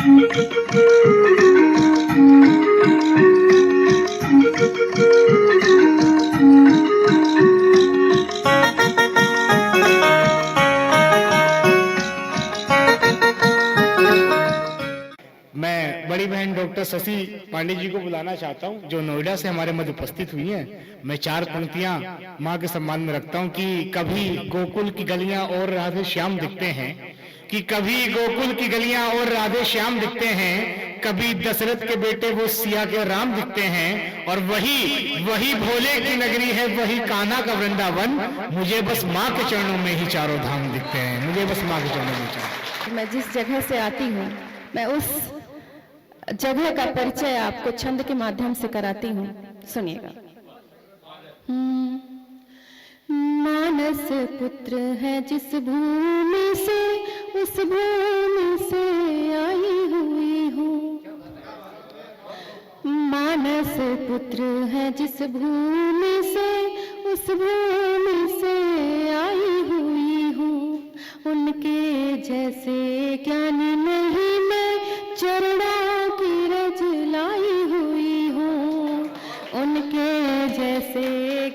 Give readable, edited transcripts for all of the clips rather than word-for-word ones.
मैं बड़ी बहन डॉक्टर शशि पांडे जी को बुलाना चाहता हूं, जो नोएडा से हमारे मध्य उपस्थित हुई हैं। मैं 4 पंक्तियां मां के सम्मान में रखता हूं कि कभी गोकुल की गलियां और राधे श्याम दिखते हैं, कि कभी गोकुल की गलियां और राधे श्याम दिखते हैं, कभी दशरथ के बेटे वो सिया के राम दिखते हैं, और वही भोले की नगरी है, वही कान्हा का वृंदावन, मुझे बस माँ के चरणों में ही चारों धाम दिखते हैं, मुझे बस माँ के चरणों में। मैं जिस जगह से आती हूँ, मैं उस जगह का परिचय आपको छंद के माध्यम से कराती हूँ, सुनिएगा। मानस पुत्र है जिस भूमि से, उस भूमि से आई हुई हूँ। मानस पुत्र है जिस भूमि से, उस भूमि से आई हुई हूँ। उनके जैसे ज्ञानी नहीं मैं, चरणों की रज लाई हुई हूँ। उनके जैसे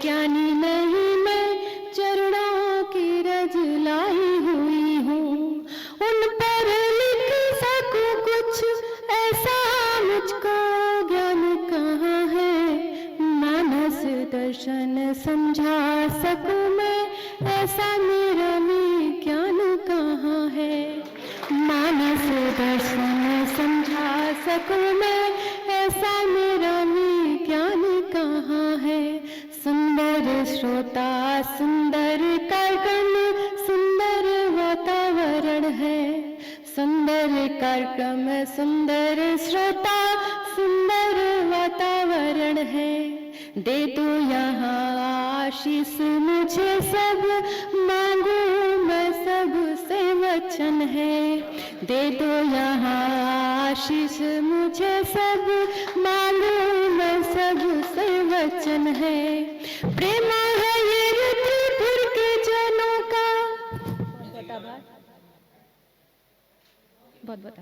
ज्ञानी नहीं मैं, चरणों की रज लाई हुई हूँ। उन पर लिख सकूं कुछ ऐसा मुझको ज्ञान कहाँ है, मानस दर्शन समझा सकूं मैं, ऐसा मेरा विज्ञान कहाँ है। मानस दर्शन समझा सकूं मैं, ऐसा मेरा विज्ञान कहाँ है। सुंदर श्रोता सुंदर कार्यक्रम, सुंदर वातावरण है। सुंदर कार्यक्रम सुंदर श्रोता, सुंदर वातावरण है। दे दो यहाँ आशीष मुझे सब, मांगू मैं सब से वचन है। दे दो यहाँ आशीष मुझे सब, मांगू मैं सब से वचन है। प्रेम है ये रुद्रपुर के जनों का, बहुत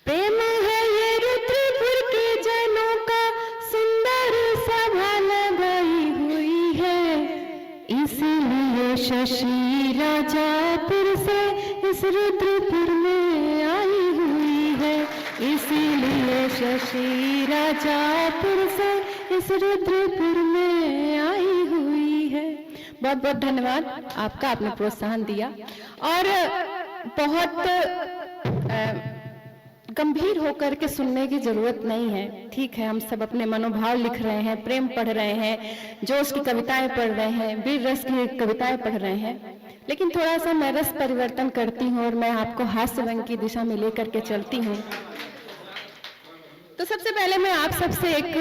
प्रेम है ये रुद्रपुर के जनों का, सुंदर सभा लगाई हुई है। इसलिए शशि राजापुर से इस रुद्रपुर में आई हुई है। इसीलिए शशि राजापुर से इस रुद्रपुर में आई हुई है। बहुत बहुत धन्यवाद आपका, आपने प्रोत्साहन दिया। और बहुत गंभीर होकर के सुनने की जरूरत नहीं है, ठीक है। हम सब अपने मनोभाव लिख रहे हैं, प्रेम पढ़ रहे हैं, जोश की कविताएं पढ़ रहे हैं, वीर रस की कविताएं पढ़ रहे हैं, लेकिन थोड़ा सा मैं रस परिवर्तन करती हूँ और मैं आपको हास्य रंग की दिशा में लेकर के चलती हूँ। तो सबसे पहले मैं आप सबसे एक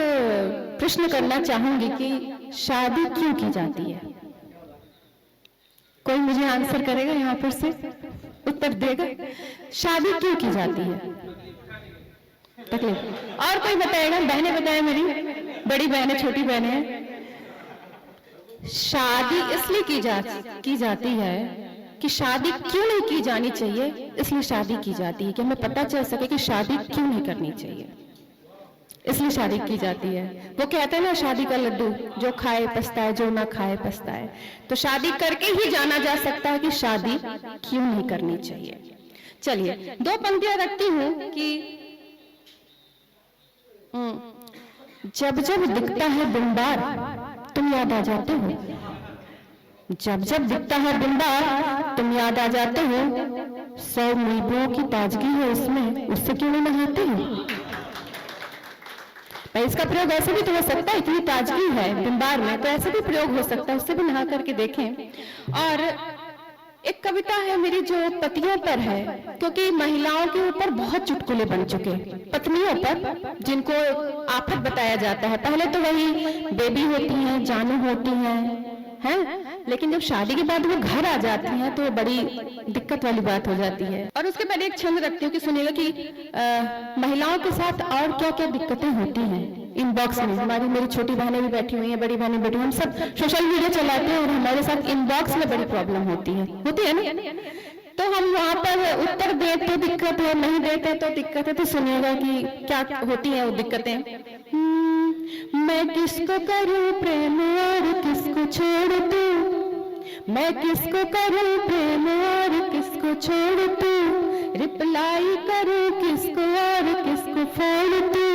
प्रश्न करना चाहूंगी कि शादी क्यों की जाती है? कोई मुझे आंसर करेगा? यहाँ पर से उत्तर देगा। शादी क्यों की जाती है? तकलीफ। और कोई बताएगा? बहनें बताएं, मेरी बड़ी बहनें, छोटी बहनें हैं। शादी इसलिए की जाती है कि शादी क्यों नहीं की जानी चाहिए, इसलिए शादी की जाती है कि हमें पता चल सके कि शादी क्यों नहीं करनी चाहिए, इसलिए शादी की जाती है। वो कहते हैं ना, शादी का लड्डू जो खाए पछताए, जो ना खाए पछताए। तो शादी करके ही जाना जा सकता है कि शादी क्यों नहीं करनी चाहिए। चलिए 2 पंक्तियां रखती हूं कि जब जब दिखता है बिंबार तुम याद आ जाते हो। जब जब दिखता है बिंबार तुम याद आ जाते हो। 100 नींबुओं की ताजगी है इसमें, उससे क्यों नहीं नहाते हो? इसका प्रयोग ऐसे भी तो हो सकता है, इतनी ताजगी है बिंबार में, तो ऐसे भी प्रयोग हो सकता है, उससे भी नहा करके देखें। और एक कविता है मेरी जो पतियों पर है, क्योंकि महिलाओं के ऊपर बहुत चुटकुले बन चुके, पत्नियों पर जिनको आफत बताया जाता है। पहले तो वही बेबी होती हैं, जानू होती हैं, लेकिन जब शादी के बाद वो घर आ जाती हैं तो बड़ी दिक्कत वाली बात हो जाती है। और उसके पहले एक छंद रखती हूँ कि सुनिएगा कि महिलाओं के साथ और क्या क्या दिक्कतें होती हैं। इनबॉक्स में हमारी मेरी छोटी बहनें भी बैठी हुई हैं, बड़ी बहनें बैठी हुई, हम सब सोशल मीडिया चलाते हैं और हमारे साथ इनबॉक्स में बड़ी प्रॉब्लम होती है ना। तो हम वहां पर उत्तर दें तो दिक्कत है, नहीं देते तो दिक्कत है। तो सुनिएगा कि क्या होती है वो दिक्कतें। मैं किसको करूं प्रेम और किसको छोड़ दूं, मैं किसको करूं प्रेम और किसको छोड़ दूं, रिप्लाई करूं किसको और किसको फोड़ दूं,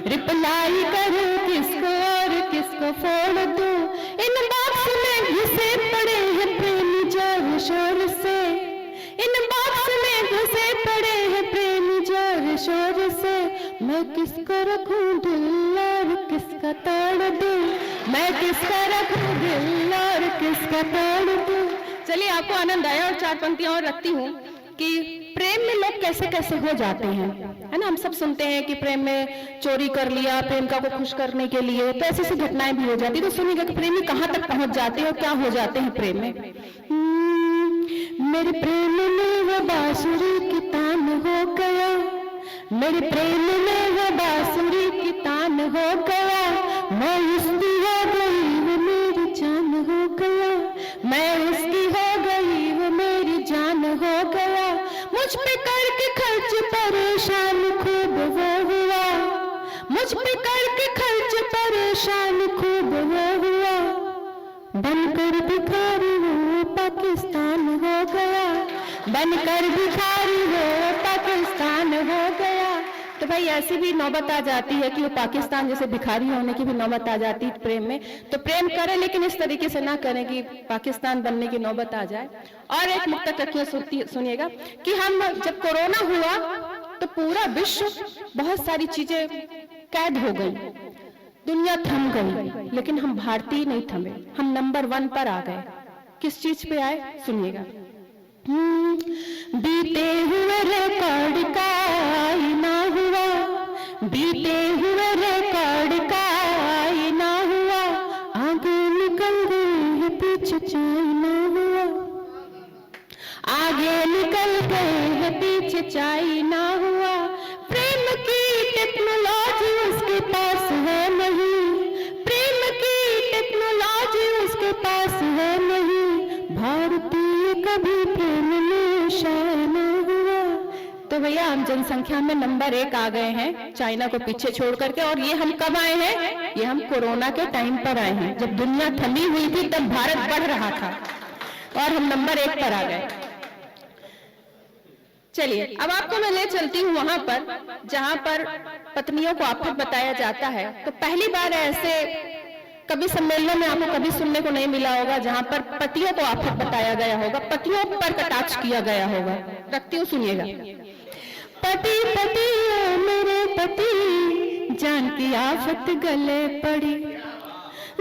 रिप्लाई करूं किसको और किसको फोड़ दूं। इन बॉक्स में घुसे पड़े हैं प्रेमी जोर शोर से, इन बॉक्स में घुसे पड़े हैं प्रेमी जोर शोर से। मैं किसको रखूं दिल और किसका तोड़ दूं, मैं किसका रखूं दिल और किसका तोड़ दूं। चलिए, आपको आनंद आया और 4 पंक्तियां और रखती हूँ कि प्रेम में लोग कैसे कैसे हो जाते हैं, है ना। हम सब सुनते हैं कि प्रेम में चोरी कर लिया प्रेमिका को खुश करने के लिए, तो ऐसी घटनाएं भी हो जाती है। तो सुनिएगा कि प्रेमी कहाँ तक पहुंच जाते हैं और क्या हो जाते हैं प्रेम में। मेरे प्रेम में वो बांसुरी की तान हो गया, मेरे प्रेम में वो बांसुरी की तान हो गया, मैं उसकी हो गई वो मेरी जान हो गया, मैं उसकी हो गई वो मेरी जान हो गया। मुझ पे करके खर्च परेशान खूब वो हुआ, मुझ पे करके खर्च परेशान खूब वो हुआ, बनकर भिखारी वो पाकिस्तान हो गया, बनकर भिखारी वो पाकिस्तान हो गया। तो भाई ऐसी भी नौबत आ जाती है कि वो पाकिस्तान जैसे भिखारी होने की भी नौबत आ जाती है प्रेम में। तो प्रेम करें लेकिन इस तरीके से ना करें कि पाकिस्तान बनने की नौबत आ जाए। और एक मुक्तक रखिए, सुनिएगा कि हम जब कोरोना हुआ तो पूरा विश्व, बहुत सारी चीजें कैद हो गई, दुनिया थम गई, लेकिन हम भारतीय नहीं थमे, हम नंबर 1 पर आ गए। किस चीज पे आए, सुनिएगा। बीते हुए रिकॉर्ड का आईना हुआ, बीते हुए रिकॉर्ड का आईना हुआ, आगे निकल गए हैं पीछे चाइना हुआ, आगे निकल गए हैं पीछे चाइना हुआ। प्रेम की टेक्नोलॉजी उसके पास है नहीं, प्रेम की टेक्नोलॉजी उसके पास है नहीं, भारतीय कभी प्रेम में शायद न हुआ। तो भैया हम जनसंख्या में नंबर 1 आ गए हैं, चाइना को पीछे छोड़ करके। और ये हम कब आए हैं, ये हम कोरोना के टाइम पर आए हैं, जब दुनिया थमी हुई थी तब भारत बढ़ रहा था और हम नंबर 1 पर आ गए। चलिए, अब आपको मैं ले चलती हूँ वहां पर जहां पर पत्नियों को आफत बताया जाता है। तो पहली बार ऐसे कभी सम्मेलनों में आपको कभी सुनने को नहीं मिला होगा जहां पर पतियों को आफत बताया गया होगा, पतियों पर कटाक्ष किया गया होगा। रखती हूँ, सुनिएगा। पति पति ओ मेरे पति, जान की आफत गले पड़ी,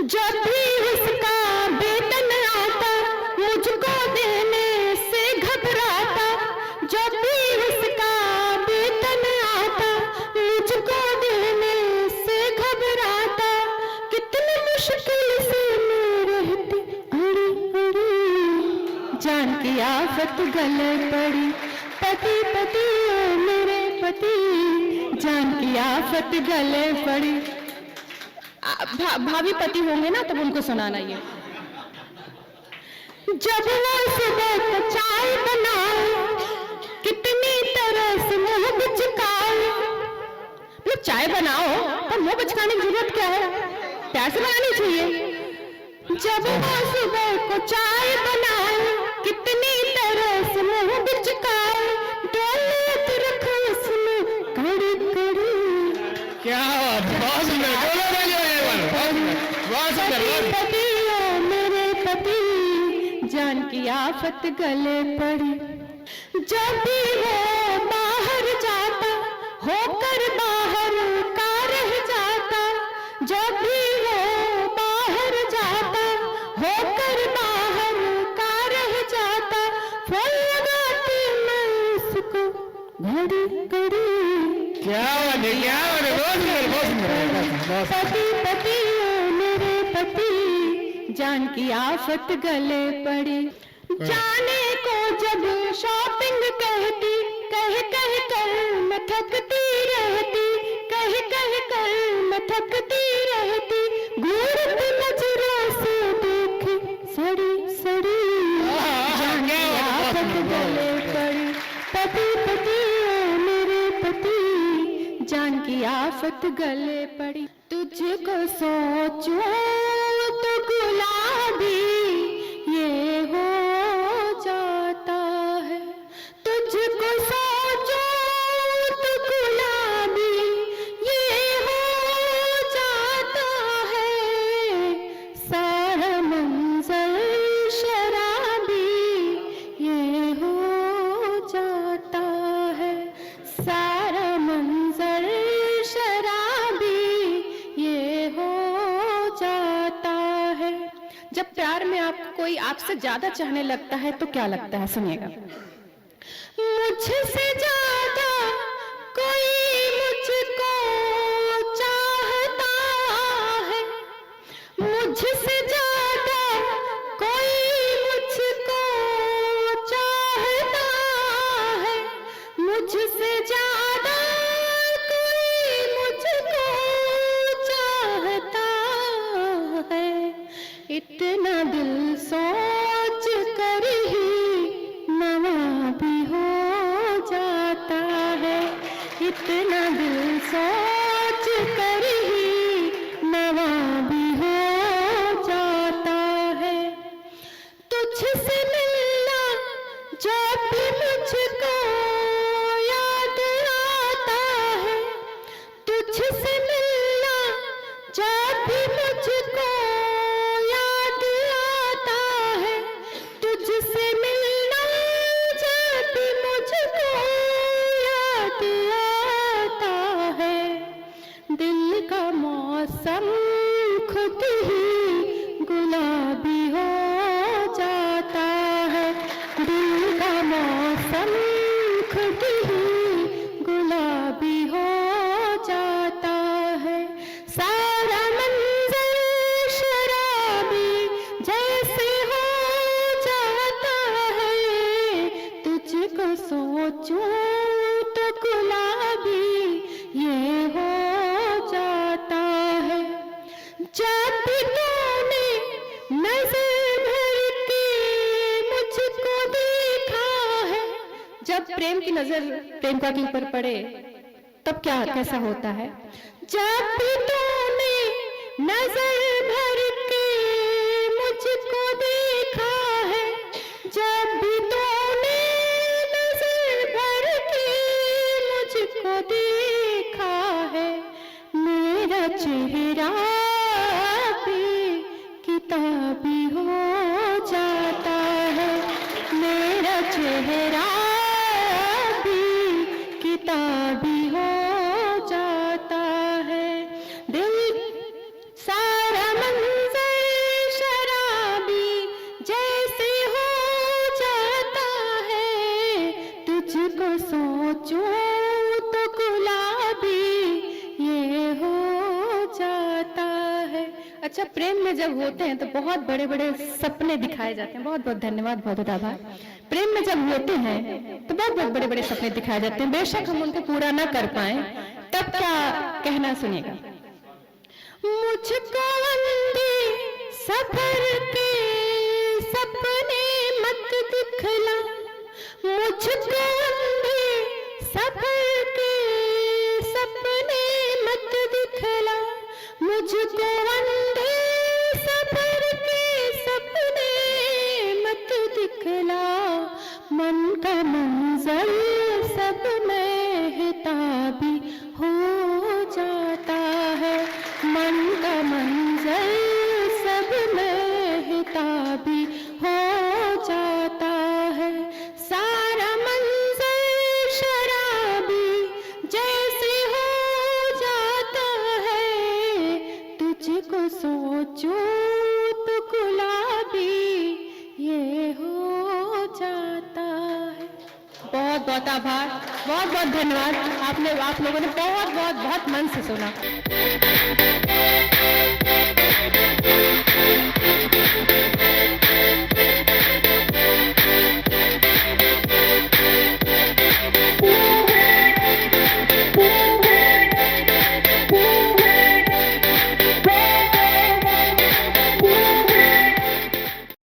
जब भी उसका वेतन आता मुझको देने से घबराता, जब भी उसका वेतन आता मुझको देने से घबराता, कितनी मुश्किल से मैं रहती अड़ी अड़ी, जान की आफत गले पड़ी। पति पति ओ मेरे पति, जान की आफत गले पड़ी। भाभी पति होंगे ना तब उनको सुनाना ये। जब वो सुबह को चाय बनाए, कितनी तरह से मुंह बिचकाए, मतलब चाय बनाओ पर मुंह बिचकाने की जरूरत क्या है, प्यार से बनानी चाहिए। जब वो सुबह को चाय बनाए, कितनी तरह से मुंह बिचकाए, दौलत रखो उसमें कड़ी कड़ी। क्या बात, बहुत सुंदर, बहुत सुंदर। पति ओ मेरे पति, जान की आफत गले पड़ी। जब भी वो बाहर जाता, होकर बाहर का रह जाता, जब भी वो बाहर जाता, होकर बाहर का रह जाता, फोन लगाती मैं उसको घड़ी घड़ी। क्या बात है, क्या बात है, बहुत सुंदर, बहुत सुंदर। पति पति ओ मेरे पति, जान की आफत गले पड़ी। जाने को जब शॉपिंग कहती, कह कह कर मैं थकती रहती, कह कह कर मैं थकती रहती, घूरती नजरों से देखी सड़ी सड़ी, जान की आफत गले जान की आफत गले पड़ी। तुझको सोचूं तो गुलाबी ये हो जाता है, तुझको सोचूं तो गुलाबी ये हो जाता है, सारा मंजर शराबी ये हो जाता है, सारा मंजर शराबी ये हो जाता है। जब प्यार में आपको कोई आपसे ज्यादा चाहने लगता है तो क्या लगता है, सुनिएगा। मुझसे ज्यादा कोई मुझको चाहता है, मुझसे ज्यादा कोई मुझको चाहता है, मुझसे ज्यादा कोई मुझको चाहता है, इतना दिल सोच कर ही नवा भी हो जाता है, इतना दिल सोच कर ही नवा भी हो जाता है। तुझसे मिलना जब भी मुझको याद आता है, तुझसे मिलना जब भी मुझको याद आता है, तुझसे मिलना जब भी मुझको याद आता है, दिल का मौसम खुद ही गुलाबी हो जाता है, दिल का मौसम खुद ही गुलाबी हो जाता है, सारा मंजर शराबी जैसे हो जाता है, तुझको सोचूं तो गुलाबी ये हो जाता है। जब भी तूने नजर भर के मुझको देखा है, जब प्रेम की नजर प्रेमिका के ऊपर पड़े तब क्या कैसा होता है। जब भी तूने नजर भर के मुझको देखा है, जब भी तूने नजर भर के मुझको देखा है, मेरा चेहरा भी किताबी हो जाता है, मेरा चेहरा भी किताबी हो जाता है, दिल सारा मंजर शराबी जैसे हो जाता है, तुझको सोचूं तो गुलाबी ये हो जाता है। अच्छा, प्रेम में जब होते हैं तो बहुत बड़े बड़े सपने दिखाए जाते हैं। बहुत बहुत धन्यवाद, बहुत बहुत आभार। प्रेम में जब होते हैं तो बहुत बहुत बड़े बड़े सपने दिखाए जाते हैं, बेशक हम उनको पूरा ना कर पाए, तब क्या कहना, सुनिएगा। मुझको अंधे सफर के सपने मत दिखला, मुझको अंधे सफर के सपने मत दिखला, मुझको अंधे सफर के सपने मत दिखला, मन का मंजर सब महताबी हो जाता है, मन का मंजर सब महताबी हो जाता है, सारा मंजर शराबी जैसे हो जाता है, तुझको सोचूं तो गुलाबी ये हो जाता है। बहुत बहुत आभार, बहुत बहुत धन्यवाद। आप लोगों ने बहुत बहुत बहुत मन से सुना।